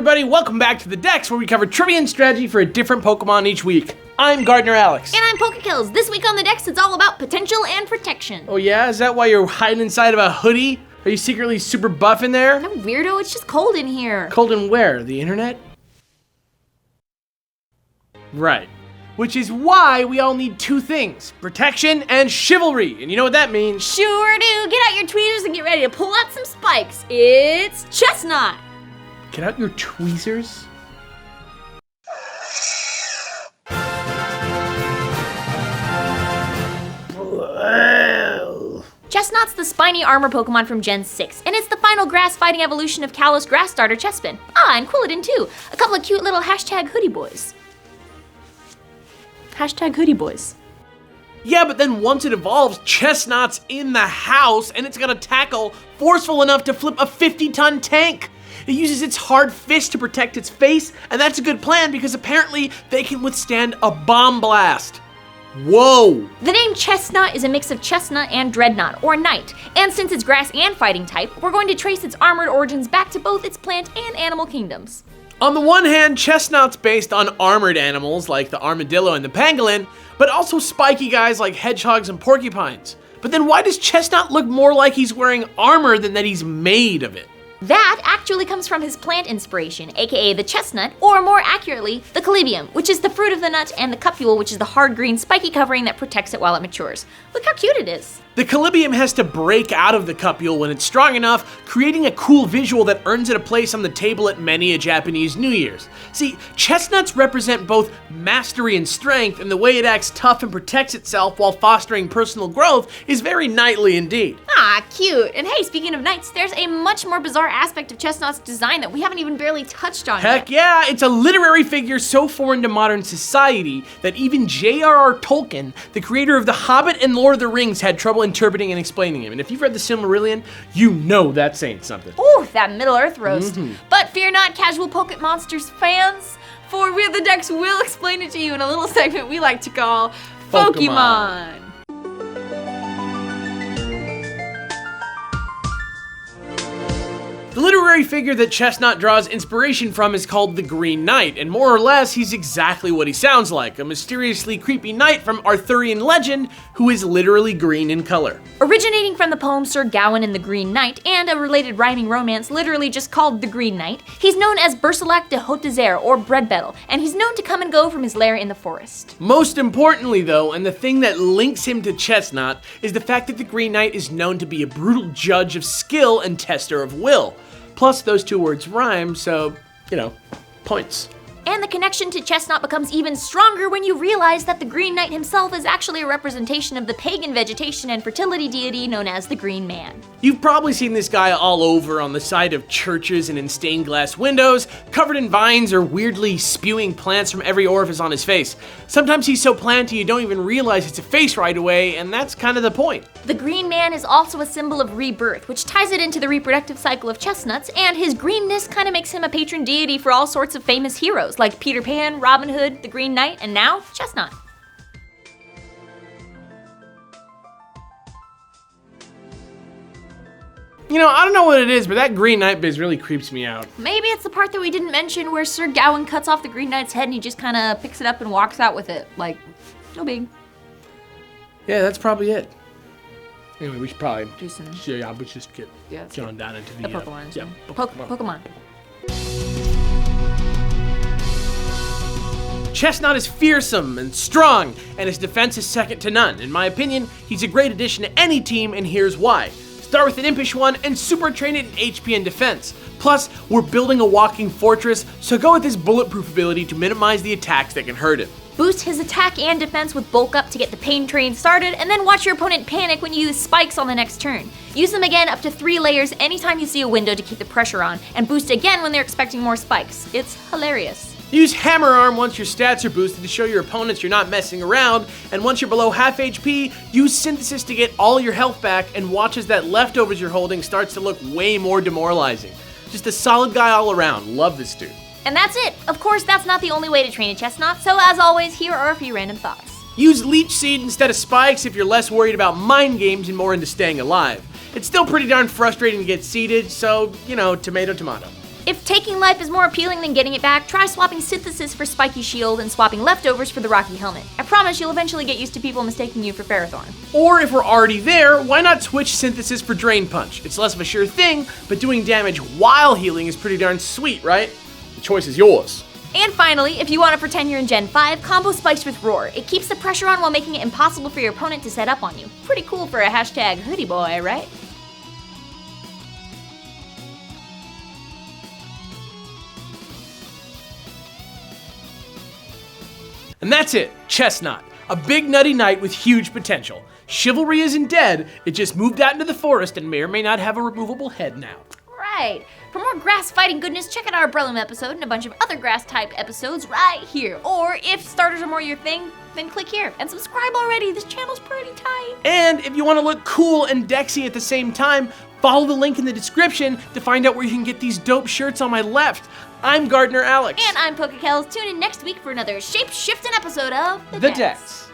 everybody, welcome back to the Dex, where we cover trivia and strategy for a different Pokemon each week. I'm Gardener Alex. And I'm PokeKellz. This week on the Dex, it's all about potential and protection. Oh yeah? Is that why you're hiding inside of a hoodie? Are you secretly super buff in there? No, weirdo, it's just cold in here. Cold in where? The internet? Right. Which is why we all need two things, protection and chivalry. And you know what that means? Sure do. Get out your tweezers and get ready to pull out some spikes. It's Chesnaught. Get out your tweezers? Chesnaught's the spiny armor Pokemon from Gen 6, and it's the final grass-fighting evolution of Kalos grass starter Chespin. Ah, and Quilladin too. A couple of cute little #hoodie boys. #hoodie boys. Yeah, but then once it evolves, Chesnaught's in the house, and it's got a tackle forceful enough to flip a 50-ton tank. It uses its hard fist to protect its face, and that's a good plan because apparently they can withstand a bomb blast. Whoa! The name Chesnaught is a mix of chestnut and dreadnought, or knight, and since it's grass and fighting type, we're going to trace its armored origins back to both its plant and animal kingdoms. On the one hand, Chesnaught's based on armored animals like the armadillo and the pangolin, but also spiky guys like hedgehogs and porcupines. But then why does Chesnaught look more like he's wearing armor than that he's made of it? That actually comes from his plant inspiration, aka the chestnut, or more accurately, the colibium, which is the fruit of the nut, and the cupule, which is the hard green spiky covering that protects it while it matures. Look how cute it is. The colibium has to break out of the cupule when it's strong enough, creating a cool visual that earns it a place on the table at many a Japanese New Year's. See, chestnuts represent both mastery and strength, and the way it acts tough and protects itself while fostering personal growth is very knightly indeed. Ah, cute. And hey, speaking of knights, there's a much more bizarre aspect of Chesnaught's design that we haven't even barely touched on yet. Heck yeah, it's a literary figure so foreign to modern society that even J.R.R. Tolkien, the creator of The Hobbit and Lord of the Rings, had trouble interpreting and explaining him. And if you've read the Silmarillion, you know that's saying something. Ooh, that Middle-earth roast. But fear not, casual Pocket Monsters fans, for we at the Dex will explain it to you in a little segment we like to call Pokemon. The literary figure that Chesnaught draws inspiration from is called the Green Knight, and more or less, he's exactly what he sounds like, a mysteriously creepy knight from Arthurian legend who is literally green in color. Originating from the poem Sir Gawain and the Green Knight, and a related rhyming romance literally just called the Green Knight, he's known as Bersilac de Haut-Désert, or Breadbettle, and he's known to come and go from his lair in the forest. Most importantly though, and the thing that links him to Chesnaught, is the fact that the Green Knight is known to be a brutal judge of skill and tester of will. Plus, those two words rhyme, so, you know, points. And the connection to Chesnaught becomes even stronger when you realize that the Green Knight himself is actually a representation of the pagan vegetation and fertility deity known as the Green Man. You've probably seen this guy all over on the side of churches and in stained glass windows, covered in vines or weirdly spewing plants from every orifice on his face. Sometimes he's so planty you don't even realize it's a face right away, and that's kind of the point. The Green Man is also a symbol of rebirth, which ties it into the reproductive cycle of chestnuts, and his greenness kind of makes him a patron deity for all sorts of famous heroes, like Peter Pan, Robin Hood, the Green Knight, and now Chesnaught. You know, I don't know what it is, but that Green Knight biz really creeps me out. Maybe it's the part that we didn't mention where Sir Gawain cuts off the Green Knight's head and he just kind of picks it up and walks out with it. Like, no big. Yeah, that's probably it. Anyway, we should probably Do some- yeah, we should just get on down into the Pokemon. yeah, Pokemon. Chesnaught is fearsome and strong, and his defense is second to none. In my opinion, he's a great addition to any team, and here's why. Start with an impish one and super train it in HP and defense. Plus, we're building a walking fortress, so go with his bulletproof ability to minimize the attacks that can hurt him. Boost his attack and defense with Bulk Up to get the pain train started, and then watch your opponent panic when you use spikes on the next turn. Use them again up to 3 layers anytime you see a window to keep the pressure on, and boost again when they're expecting more spikes. It's hilarious. Use Hammer Arm once your stats are boosted to show your opponents you're not messing around, and once you're below half HP, use Synthesis to get all your health back and watch as that leftovers you're holding starts to look way more demoralizing. Just a solid guy all around. Love this dude. And that's it. Of course, that's not the only way to train a Chesnaught, so as always, here are a few random thoughts. Use Leech Seed instead of Spikes if you're less worried about mind games and more into staying alive. It's still pretty darn frustrating to get seeded, so, you know, tomato tomato. If taking life is more appealing than getting it back, try swapping Synthesis for Spiky Shield and swapping Leftovers for the Rocky Helmet. I promise you'll eventually get used to people mistaking you for Ferrothorn. Or if we're already there, why not switch Synthesis for Drain Punch? It's less of a sure thing, but doing damage while healing is pretty darn sweet, right? The choice is yours. And finally, if you want to pretend you're in Gen 5, combo Spikes with Roar. It keeps the pressure on while making it impossible for your opponent to set up on you. Pretty cool for a hashtag hoodie boy, right? And that's it, Chesnaught. A big nutty knight with huge potential. Chivalry isn't dead, it just moved out into the forest and may or may not have a removable head now. Right. For more grass fighting goodness, check out our Brelum episode and a bunch of other grass type episodes right here. Or if starters are more your thing, then click here and subscribe already. This channel's pretty tight. And if you want to look cool and Dexy at the same time, follow the link in the description to find out where you can get these dope shirts on my left. I'm Gardener Alex. And I'm PokeKellz. Tune in next week for another shape-shifting episode of The Dex.